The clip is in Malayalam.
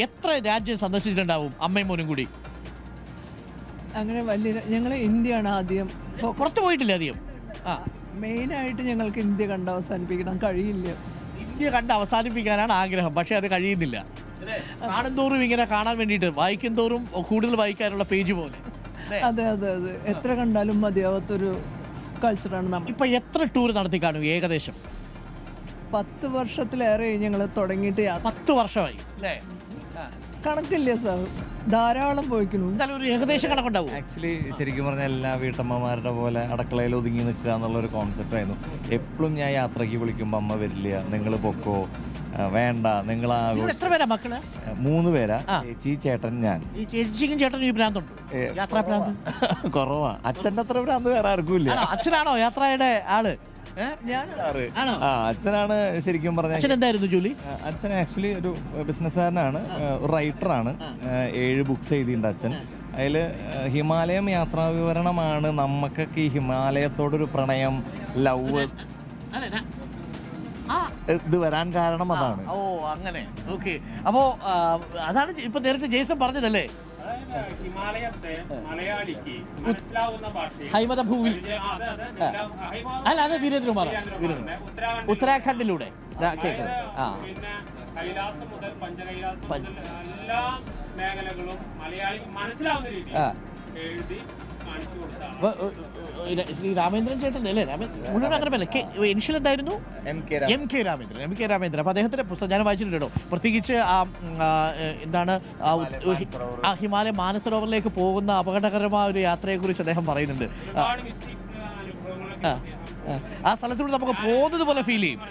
എത്ര രാജ്യം സന്ദർശിച്ചിട്ടുണ്ടാവും അമ്മയും മോനും കൂടി? അങ്ങനെ വലിയ ഞങ്ങൾ ഇന്ത്യയാണ് ആദ്യം പുറത്ത് പോയിട്ടില്ല അധികം. ആ, മെയിനായിട്ട് ഞങ്ങൾക്ക് ഇന്ത്യ കണ്ട് അവസാനിപ്പിക്കണം, കഴിയില്ല. ഇന്ത്യ കണ്ട് അവസാനിപ്പിക്കാനാണ് ആഗ്രഹം, പക്ഷെ അത് കഴിയുന്നില്ല. കാണും തോറും ഇങ്ങനെ കാണാൻ വേണ്ടിയിട്ട് വായിക്കും തോറും കൂടുതൽ വായിക്കാനുള്ള പേജ് പോലെ. അതെ അതെ അതെ, എത്ര കണ്ടാലും മതിയാവാത്തൊരു കൾച്ചറാണ് നമ്മൾ. ഇപ്പൊ എത്ര ടൂർ നടത്തി കാണും ഏകദേശം? 10 വർഷത്തിലേറെ ഞങ്ങൾ തുടങ്ങിയിട്ട് 10 വർഷമായി അല്ലേ? കണക്കില്ല സാർ, ധാരാളം പോയിക്കണു. എന്തായാലും ഒരു ഏകദേശം കണക്കുണ്ടാവും. ആക്ച്വലി ശരിക്കും പറഞ്ഞാൽ എല്ലാ വീട്ടമ്മമാരുടെ പോലെ അടുക്കളയിൽ ഒതുങ്ങി നിൽക്കുക എന്നുള്ളൊരു കോൺസെപ്റ്റ് ആയിരുന്നു. എപ്പോഴും ഞാൻ യാത്രയ്ക്ക് വിളിക്കുമ്പോൾ അമ്മ വരില്ല, നിങ്ങൾ പൊക്കോ, വേണ്ട, നിങ്ങൾ നിങ്ങൾ എത്ര പേരാ മക്കള്? 3 പേരാ, ചേച്ചി, ചേട്ടൻ, ഞാൻ. ഈ ചേച്ചിക്കും ചേട്ടനും ഈ ഭ്രാന്തുണ്ട്, യാത്രാ ഭ്രാന്ത് കുറവാ. അച്ഛൻ്റെ അത്ര ഭ്രാന്ത് വേറെ ആർക്കും ഇല്ല. അച്ഛനാണോ യാത്രയുടെ ആള്? ആണോ? അച്ഛനാണ് ശരിക്കും പറഞ്ഞാൽ. അച്ഛൻ എന്തായിരുന്നു ജോലി? അച്ഛൻ ആക്ച്വലി ഒരു ബിസിനസ്സുകാരനാണ്, റൈറ്ററാണ്. 7 ബുക്സ് എഴുതിയിട്ടുണ്ട് അച്ഛൻ. അതിൽ ഹിമാലയം യാത്രാ വിവരണമാണ്. നമുക്കൊക്കെ ഈ ഹിമാലയത്തോടൊരു പ്രണയം, ലവ് ഇത് വരാൻ കാരണം അതാണ്. ഓ അങ്ങനെ, ഓക്കെ. അപ്പോ അതാണ് ഇപ്പൊ നേരത്തെ ജെയ്സൺ പറഞ്ഞതല്ലേ, ഹിമാലയത്തെ മലയാളിക്ക് മനസ്സിലാവുന്ന ഭാഷയിൽ ഹൈമത ഭൂവിൽ. അല്ല, അത് വീരേന്ദ്രകുമാർ, ഉത്തരാഖണ്ഡിലൂടെ കേൾക്കുന്നത്. പിന്നെ കൈലാസം മുതൽ പഞ്ചകൈലാസം മുതൽ എല്ലാ മേഖലകളും മലയാളിക്ക് മനസ്സിലാവുന്ന രീതിയിൽ എഴുതി കാണിച്ചു കൊടുത്താണ് ശ്രീ രാമേന്ദ്രൻ ചേട്ടൻ്റെ അല്ലേ? മുഴുവൻ അങ്ങനെ പേരല്ല, ഇനിഷ്യൽ എന്തായിരുന്നു? M K Ramendran. അപ്പൊ അദ്ദേഹത്തിന്റെ പുസ്തകം ഞാൻ വായിച്ചിട്ടുണ്ടോ, പ്രത്യേകിച്ച് എന്താണ് ആ ഹിമാലയ മാനസരോവറിലേക്ക് പോകുന്ന അപകടകരമായ ഒരു യാത്രയെക്കുറിച്ച് അദ്ദേഹം പറയുന്നുണ്ട്. ആ സ്ഥലത്തൂടെ നമുക്ക് പോകുന്നത് പോലെ ഫീൽ ചെയ്യും.